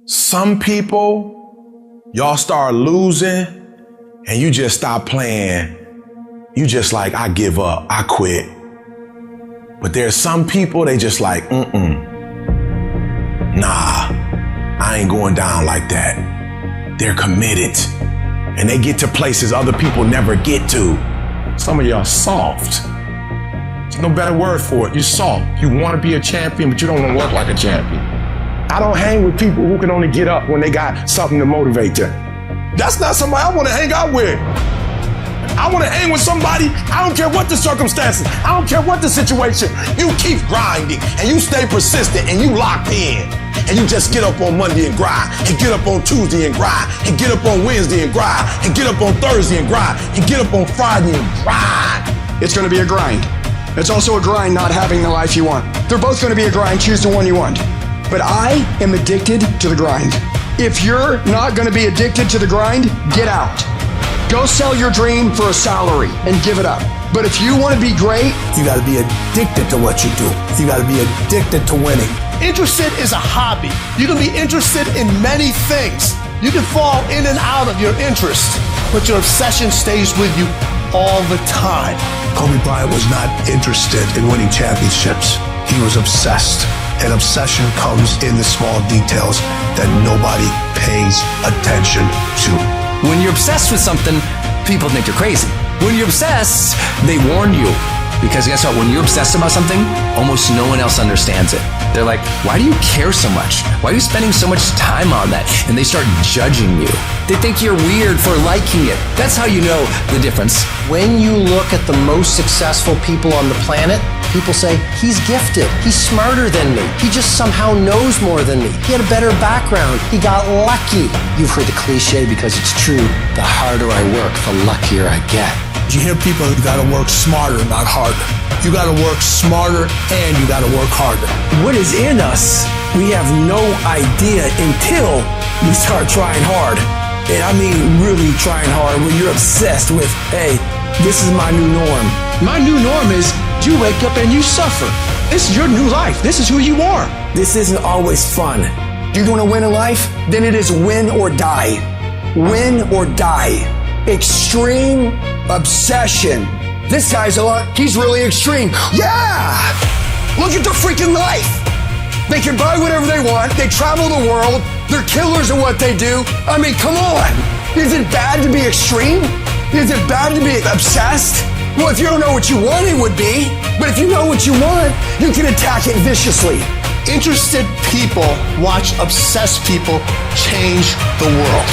Some people, y'all start losing and you just stop playing. You just like, I give up, I quit. But there's some people, they just like, nah, I ain't going down like that. They're committed and they get to places other people never get to. Some of y'all soft. There's no better word for it. You're soft. You want to be a champion, but you don't want to work like a champion. I don't hang with people who can only get up when they got something to motivate them. That's not somebody I want to hang out with. I want to hang with somebody, I don't care what the circumstances, I don't care what the situation. You keep grinding and you stay persistent and you locked in. And you just get up on Monday and grind, and get up on Tuesday and grind, and get up on Wednesday and grind, and get up on Thursday and grind, and get up on Friday and grind. It's going to be a grind. It's also a grind not having the life you want. They're both going to be a grind. Choose the one you want. But I am addicted to the grind. If you're not going to be addicted to the grind, get out. Go sell your dream for a salary and give it up. But if you want to be great, you got to be addicted to what you do. You got to be addicted to winning. Interested is a hobby. You can be interested in many things. You can fall in and out of your interest, but your obsession stays with you all the time. Kobe Bryant was not interested in winning championships. He was obsessed. And obsession comes in the small details that nobody pays attention to. When you're obsessed with something, people think you're crazy. When you're obsessed, they warn you. Because guess what? When you're obsessed about something, almost no one else understands it. They're like, why do you care so much? Why are you spending so much time on that? And they start judging you. They think you're weird for liking it. That's how you know the difference. When you look at the most successful people on the planet, people say, he's gifted, he's smarter than me, he just somehow knows more than me, he had a better background, he got lucky. You've heard the cliche because it's true, the harder I work, the luckier I get. You hear people, you gotta work smarter, not harder. You gotta work smarter and you gotta work harder. What is in us, we have no idea until we start trying hard. And I mean really trying hard, when you're obsessed with, hey, this is my new norm. My new norm is you wake up and you suffer. This is your new life. This is who you are. This isn't always fun. you want to win in life? Then it is win or die. Win or die. Extreme obsession. This guy's he's really extreme. Yeah! Look at the freaking life. They can buy whatever they want. They travel the world. They're killers at what they do. I mean, come on. Is it bad to be extreme? Is it bad to be obsessed? Well, if you don't know what you want, it would be. But if you know what you want, you can attack it viciously. Interested people watch obsessed people change the world.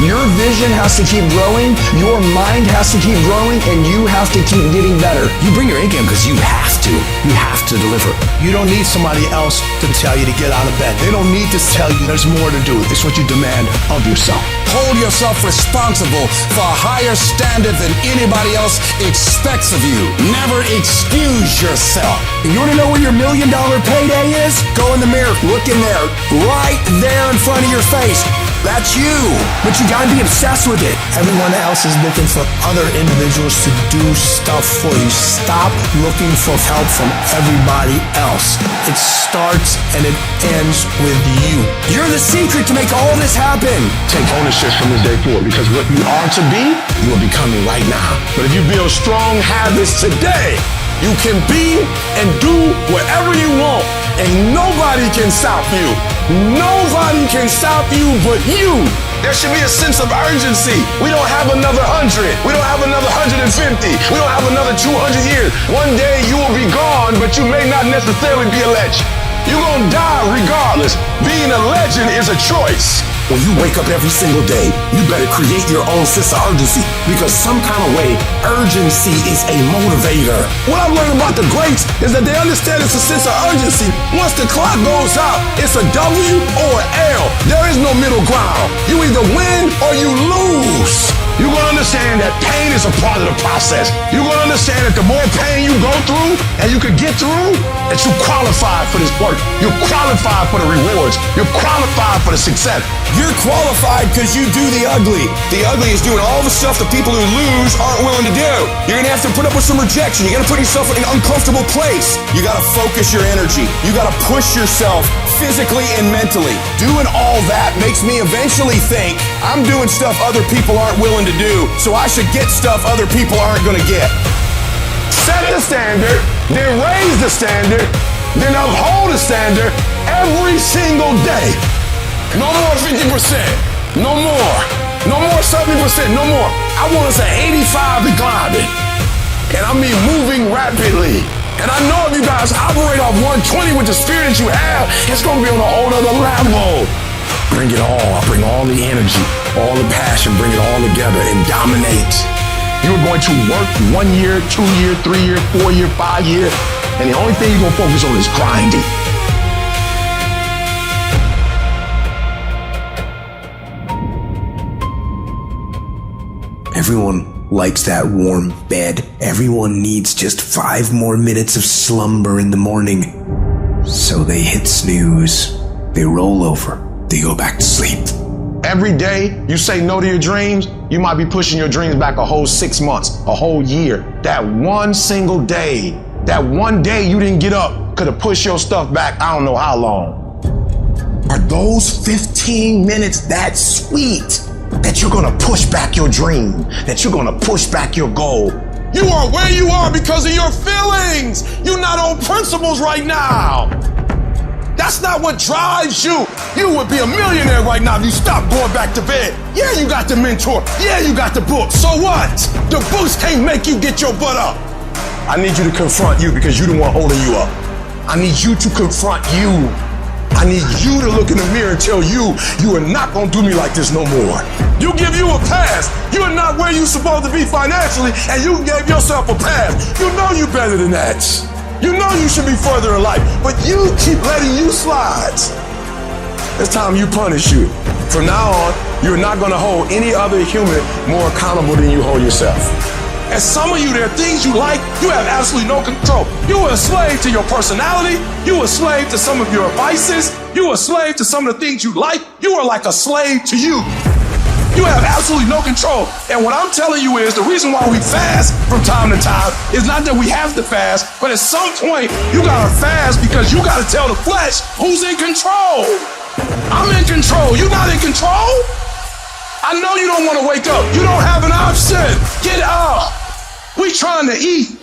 Your vision has to keep growing, your mind has to keep growing, and you have to keep getting better. You bring your A game because you have to. You have to deliver. You don't need somebody else to tell you to get out of bed. They don't need to tell you there's more to do. It's what you demand of yourself. Hold yourself responsible for a higher standard than anybody else expects of you. Never excuse yourself. You want to know where your $1 million payday is? Go in the mirror, look in there, right there in front of your face. That's you, but you gotta be obsessed with it. Everyone else is looking for other individuals to do stuff for you. Stop looking for help from everybody else. It starts and it ends with you. You're the secret to make all this happen. Take ownership from this day forward, because what you are to be, you are becoming right now. But if you build strong habits today, you can be and do whatever you want, and nobody can stop you. Nobody can stop you but you. There should be a sense of urgency. We don't have another 100. We don't have another 150. We don't have another 200 years. One day you will be gone, but you may not necessarily be a legend. You're gonna die regardless. Being a legend is a choice. When you wake up every single day, you better create your own sense of urgency, because some kind of way, urgency is a motivator. What I've learned about the greats is that they understand it's a sense of urgency. Once the clock goes out, it's a W or an L. There is no middle ground. You either win or you lose. You're gonna understand that pain is a part of the process. You're gonna understand that the more pain you go through and you can get through, that you qualify for this work. You're qualified for the rewards. You're qualified for for the success. You're qualified because you do the ugly. The ugly is doing all the stuff the people who lose aren't willing to do. You're gonna have to put up with some rejection. You gotta put yourself in an uncomfortable place. You gotta focus your energy. You gotta push yourself physically and mentally. Doing all that makes me eventually think I'm doing stuff other people aren't willing to do, so I should get stuff other people aren't gonna get. Set the standard, then raise the standard, then uphold the standard every single day. No more 50%. No more. No more 70%. No more. I want us at 85 and climbing. And I mean moving rapidly. And I know if you guys operate off 120 with the spirit that you have, it's gonna be on a whole other level. Bring it all. I bring all the energy, all the passion, bring it all together and dominate. You're going to work 1 year, 2 year, 3 year, 4 year, 5 year, and the only thing you're gonna focus on is grinding. Everyone likes that warm bed. Everyone needs just 5 more minutes of slumber in the morning. So they hit snooze. They roll over. They go back to sleep. Every day you say no to your dreams, you might be pushing your dreams back a whole 6 months, a whole year. That one single day, that one day you didn't get up could have pushed your stuff back I don't know how long. Are those 15 minutes that sweet that you're gonna push back your dream, that you're gonna push back your goal? You are where you are because of your feelings. You're not on principles right now. That's not what drives you. You would be a millionaire right now if you stopped going back to bed. Yeah, you got the mentor. Yeah, you got the book. So what? The books can't make you get your butt up. I need you to confront you because you're the one holding you up. I need you to confront you. I need you to look in the mirror and tell you are not gonna do me like this no more. You give you a pass. You are not where you're supposed to be financially, and you gave yourself a pass. You know you're better than that. You know you should be further in life, but you keep letting you slide. It's time you punish you. From now on, you're not gonna hold any other human more accountable than you hold yourself. And some of you, there are things you like, you have absolutely no control. You are a slave to your personality. You are a slave to some of your vices. You are a slave to some of the things you like. You are like a slave to you. You have absolutely no control. And what I'm telling you is the reason why we fast from time to time is not that we have to fast, but at some point you gotta fast because you gotta tell the flesh who's in control. I'm in control. You're not in control. I know you don't want to wake up. You don't have an option. Get up. We trying to eat.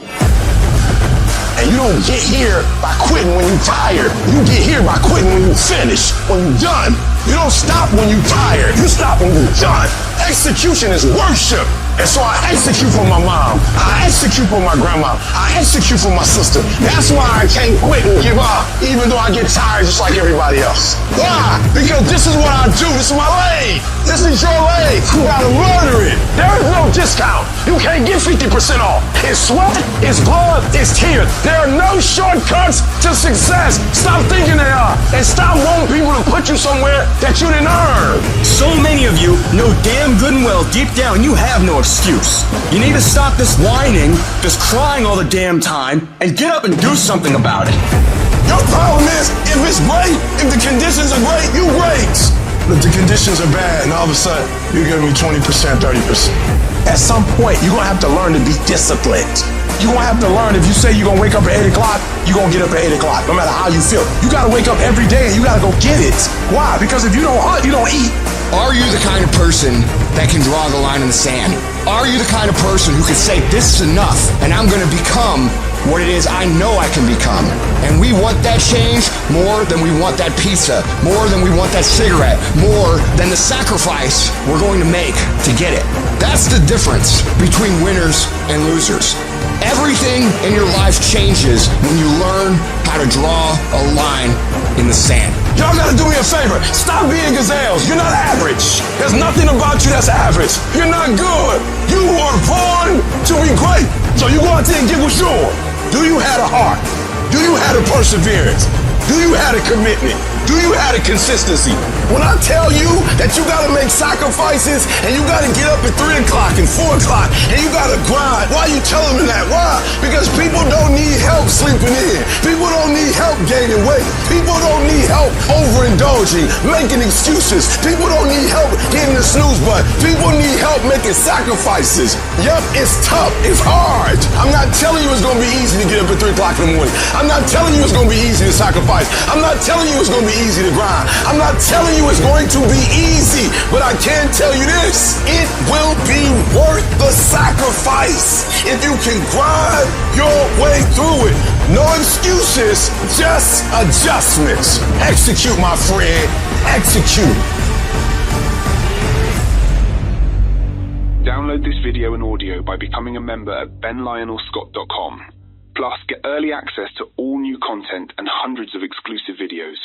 And you don't get here by quitting when you're tired. You get here by quitting when you finish, when you're done. You don't stop when you're tired. You stop when you're done. Execution is worship. And so I execute for my mom. I execute for my grandma. I execute for my sister. That's why I can't quit and give up, even though I get tired just like everybody else. Why? Because this is what I do. This is my lane. This is your lane. You gotta murder it. There is no discount. You can't get 50% off. It's sweat, it's blood, it's tears. There are no shortcuts to success. Stop thinking they are. And stop wanting people to put you somewhere that you didn't earn. So many of you know damn good and well deep down you have no excuse. You need to stop this whining, this crying all the damn time, and get up and do something about it. Your problem is, if it's great, if the conditions are great, you great. If the conditions are bad and all of a sudden you're giving me 20%, 30%. At some point, you're gonna have to learn to be disciplined. You're gonna have to learn if you say you're gonna wake up at 8 o'clock, you're gonna get up at 8 o'clock, no matter how you feel. You gotta wake up every day and you gotta go get it. Why? Because if you don't hunt, you don't eat. Are you the kind of person that can draw the line in the sand? Are you the kind of person who can say, this is enough, and I'm gonna become what it is I know I can become? And we want that change more than we want that pizza, more than we want that cigarette, more than the sacrifice we're going to make to get it. That's the difference between winners and losers. Everything in your life changes when you learn how to draw a line in the sand. Y'all gotta do me a favor. Stop being gazelles. You're not average. There's nothing about you that's average. You're not good. You were born to be great. So you go out there and get what's yours. Do you have a heart? Do you have a perseverance? Do you have a commitment? Do you have the consistency? When I tell you that you gotta make sacrifices and you gotta get up at 3 o'clock and 4 o'clock and you gotta grind, why are you telling me that? Why? Because people don't need help sleeping in. People don't need help gaining weight. People don't need help overindulging, making excuses. People don't need help getting the snooze button. People need help making sacrifices. Yup, it's tough. It's hard. I'm not telling you it's gonna be easy to get up at 3 o'clock in the morning. I'm not telling you it's gonna be easy to sacrifice. I'm not telling you it's gonna be easy to grind. I'm not telling you it's going to be easy, but I can tell you this, it will be worth the sacrifice if you can grind your way through it. No excuses, just adjustments. Execute, my friend, execute. Download this video and audio by becoming a member at benlionelscott.com. Plus, get early access to all new content and hundreds of exclusive videos.